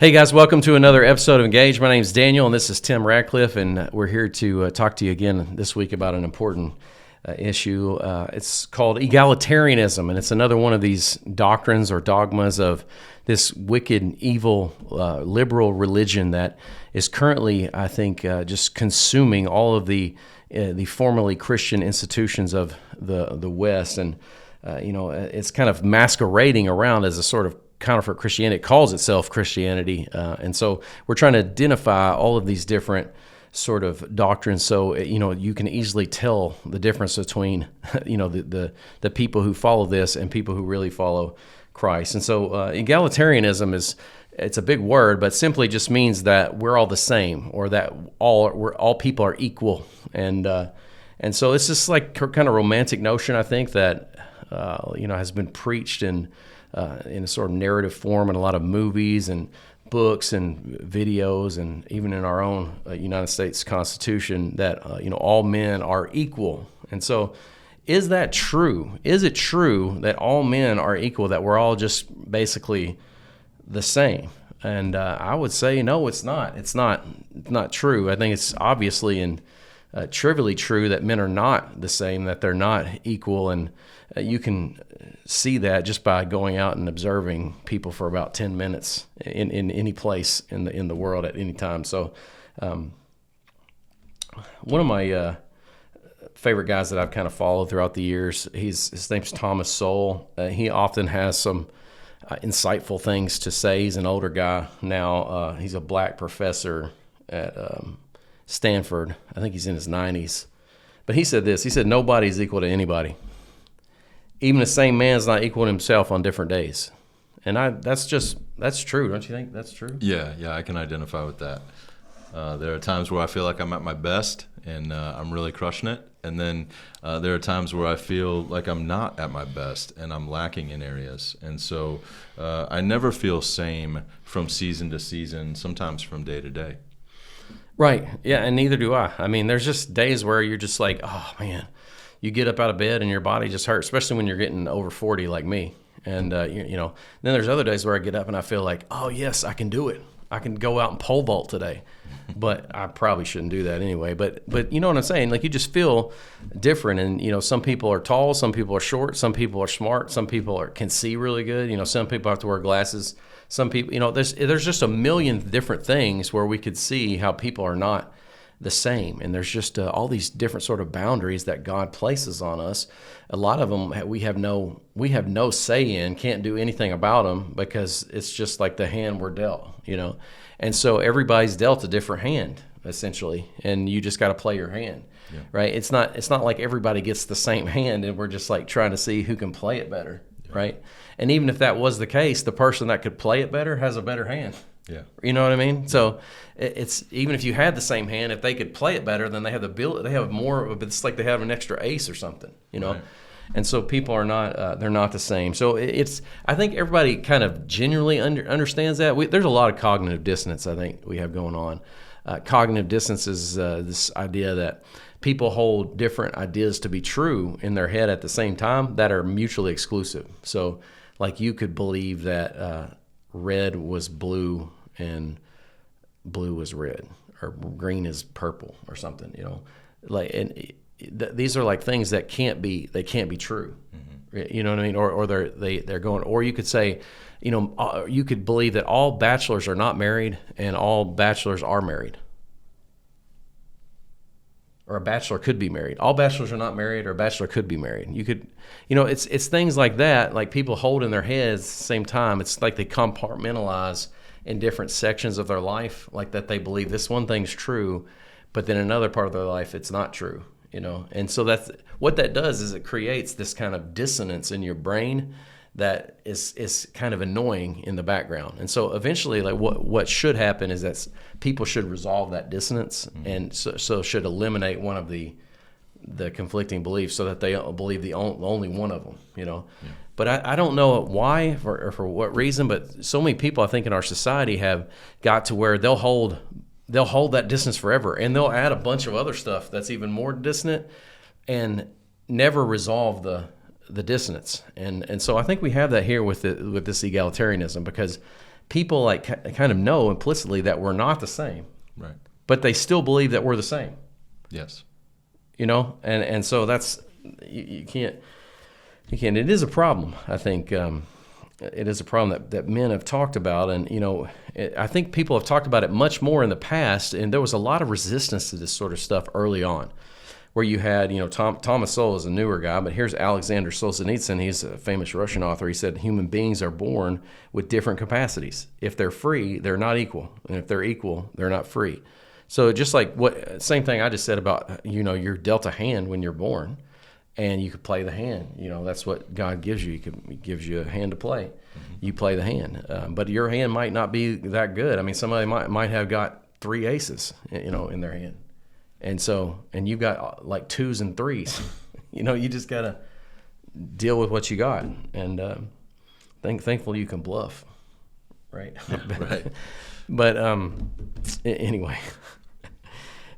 Hey guys, welcome to another episode of Engage. My name is Daniel, and this is Tim Radcliffe, and we're here to talk to you again this week about an important issue. It's called egalitarianism, and it's another one of these doctrines or dogmas of this wicked, evil, liberal religion that is currently, I think, just consuming all of the formerly Christian institutions of the West, and it's kind of masquerading around as a sort of counterfeit Christianity. It calls itself Christianity, and so we're trying to identify all of these different sort of doctrines, so you can easily tell the difference between the people who follow this and people who really follow Christ. And so egalitarianism it's a big word, but simply just means that we're all the same, or that all people are equal, and so it's just like kind of romantic notion, I think, that has been preached in a sort of narrative form in a lot of movies and books and videos, and even in our own United States Constitution, that all men are equal. And so, is that true? Is it true that all men are equal? That we're all just basically the same? And I would say no, it's not. It's not true. I think it's obviously and trivially true that men are not the same, that they're not equal, and you can see that just by going out and observing people for about 10 minutes in any place in the world at any time. So one of my favorite guys that I've kind of followed throughout the years, his name's Thomas Sowell. He often has some insightful things to say. He's an older guy now. He's a black professor at Stanford. I think he's in his 90s. But he said this. He said, nobody's equal to anybody. Even the same man's not equal to himself on different days. And that's true. Don't you think that's true? Yeah, I can identify with that. There are times where I feel like I'm at my best and I'm really crushing it. And then there are times where I feel like I'm not at my best and I'm lacking in areas. And so I never feel same from season to season, sometimes from day to day. Right. Yeah, and neither do I. I mean, there's just days where you're just like, oh, man, you get up out of bed and your body just hurts, especially when you're getting over 40 like me. And, then there's other days where I get up and I feel like, oh, yes, I can do it. I can go out and pole vault today. But I probably shouldn't do that anyway. But you know what I'm saying? Like, you just feel different. And, some people are tall, some people are short, some people are smart, some people can see really good. Some people have to wear glasses. Some people, there's just a million different things where we could see how people are not the same. And there's just all these different sort of boundaries that God places on us. A lot of them we have no say in, can't do anything about them, because it's just like the hand we're dealt, And so everybody's dealt a different hand, essentially, and you just got to play your hand. Yeah. Right? It's not like everybody gets the same hand and we're just like trying to see who can play it better. Yeah. Right? And even if that was the case, the person that could play it better has a better hand. Yeah. You know what I mean? So it's, even if you had the same hand, if they could play it better, then they have the ability, they have more of it's like they have an extra ace or something, Right. And so people are not, they're not the same. So I think everybody kind of genuinely understands that. There's a lot of cognitive dissonance, I think, we have going on. Cognitive dissonance is this idea that people hold different ideas to be true in their head at the same time that are mutually exclusive. So like you could believe that red was blue and blue was red, or green is purple or something, these are like things that can't be true. Mm-hmm. You know what I mean? Or they're going, or you could say, you could believe that all bachelors are not married and all bachelors are married. Or a bachelor could be married. All bachelors are not married, or a bachelor could be married. You could, it's things like that, like people hold in their heads at the same time. It's like they compartmentalize in different sections of their life, like that they believe this one thing's true, but then another part of their life it's not true, And so that's what that does, is it creates this kind of dissonance in your brain that is kind of annoying in the background. And so eventually, like what should happen is that people should resolve that dissonance, mm-hmm. and so should eliminate one of the conflicting beliefs, so that they believe the only one of them, Yeah. But I don't know why or for what reason, but so many people I think in our society have got to where they'll hold that distance forever, and they'll add a bunch of other stuff that's even more dissonant and never resolve the dissonance. And so I think we have that here with this egalitarianism, because people like kind of know implicitly that we're not the same, Right. but they still believe that we're the same. Yes. And so that's you can't. It is a problem. I think it is a problem that men have talked about, and I think people have talked about it much more in the past, and there was a lot of resistance to this sort of stuff early on, where you had Thomas Sowell is a newer guy, but here's Alexander Solzhenitsyn. He's a famous Russian author. He said human beings are born with different capacities. If they're free, they're not equal, and if they're equal, they're not free. So just like same thing I just said about you're dealt a hand when you're born. And you could play the hand. That's what God gives you. He gives you a hand to play. Mm-hmm. You play the hand. But your hand might not be that good. I mean, somebody might have got 3 aces, in their hand. And you've got like 2s and 3s. You just got to deal with what you got. And thankfully you can bluff, right? Right. But anyway.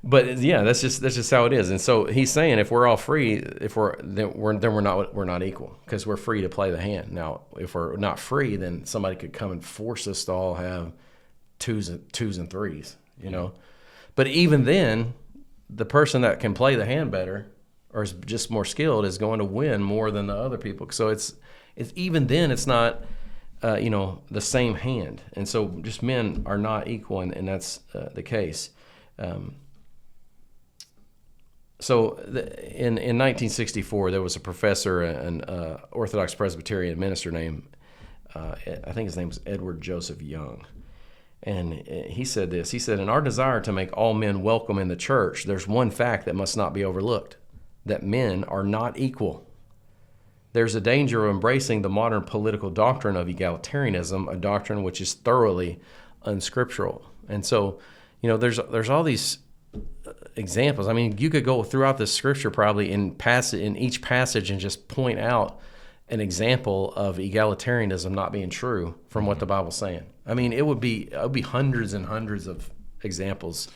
But yeah, that's just how it is. And so he's saying if we're all free, then we're not equal, because we're free to play the hand. Now, if we're not free, then somebody could come and force us to all have 2s and 3s, But even then, the person that can play the hand better or is just more skilled is going to win more than the other people. So it's even then it's not the same hand. And so just men are not equal, and that's the case. So in 1964, there was a professor, an Orthodox Presbyterian minister named, I think his name was Edward Joseph Young. And he said this. He said, in our desire to make all men welcome in the church, there's one fact that must not be overlooked, that men are not equal. There's a danger of embracing the modern political doctrine of egalitarianism, a doctrine which is thoroughly unscriptural. And so, there's all these examples. I mean, you could go throughout the scripture probably in each passage and just point out an example of egalitarianism not being true from what the Bible's saying. I mean, it would be hundreds and hundreds of examples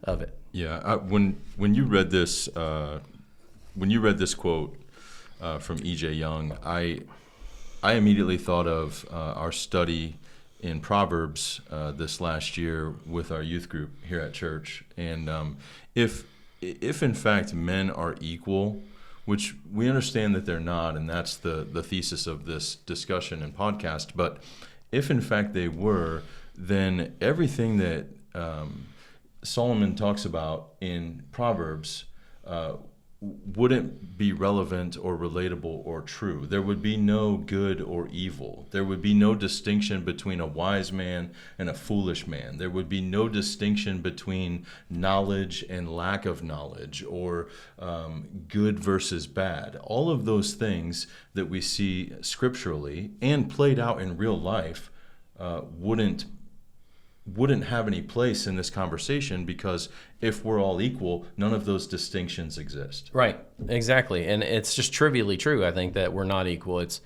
of it. Yeah, when you read this quote from E.J. Young, I immediately thought of our study in Proverbs this last year with our youth group here at church. And if in fact men are equal, which we understand that they're not, and that's the thesis of this discussion and podcast, but if in fact they were, then everything that Solomon talks about in Proverbs wouldn't be relevant or relatable or true. There would be no good or evil. There would be no distinction between a wise man and a foolish man. There would be no distinction between knowledge and lack of knowledge, or good versus bad. All of those things that we see scripturally and played out in real life wouldn't have any place in this conversation, because if we're all equal, none of those distinctions exist. Right, exactly, and it's just trivially true. I think that we're not equal. It's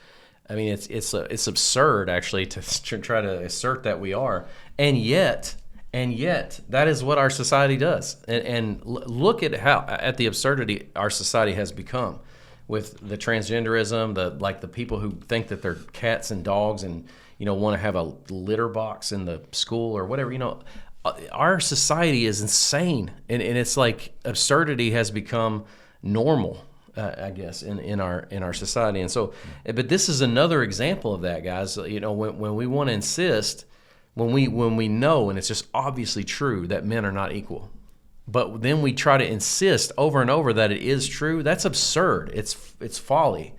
absurd actually to try to assert that we are, and yet that is what our society does. And look at the absurdity our society has become with the transgenderism, the people who think that they're cats and dogs and want to have a litter box in the school or whatever. Our society is insane, and it's like absurdity has become normal, I guess, in our society. And so, but this is another example of that, guys. When we want to insist, when we know, and it's just obviously true that men are not equal, but then we try to insist over and over that it is true. That's absurd. It's folly.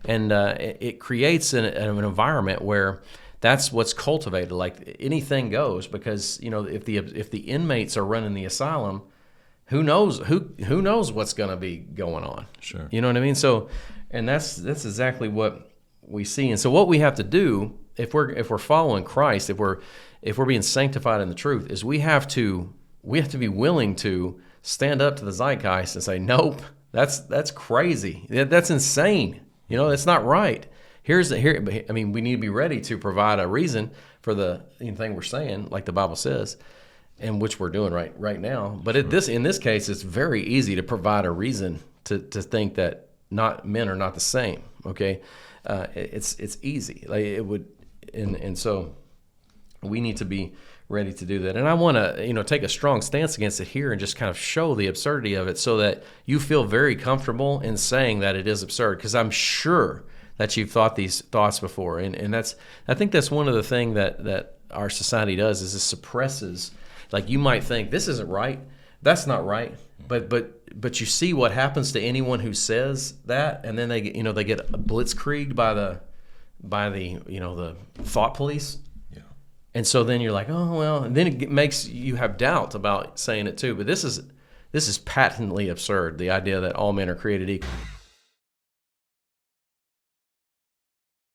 And it creates an environment where that's what's cultivated. Like anything goes, because if the inmates are running the asylum, who knows what's going to be going on? Sure. You know what I mean? So, and that's exactly what we see. And so, what we have to do if we're following Christ, if we're being sanctified in the truth, is we have to be willing to stand up to the zeitgeist and say, nope, that's crazy. That's insane. That's not right. We need to be ready to provide a reason for the thing we're saying, like the Bible says, and which we're doing right now. But in this case, it's very easy to provide a reason to think that men are not the same. Okay, it's easy. Like it would, and so We need to be ready to do that. And I want to, take a strong stance against it here and just kind of show the absurdity of it so that you feel very comfortable in saying that it is absurd, because I'm sure that you've thought these thoughts before. And I think that's one of the things that our society does is it suppresses, like you might think this isn't right, that's not right, but you see what happens to anyone who says that, and then they get blitzkrieged by the the thought police. And so then you're like, oh, well, and then it makes you have doubt about saying it too. But this is patently absurd, the idea that all men are created equal.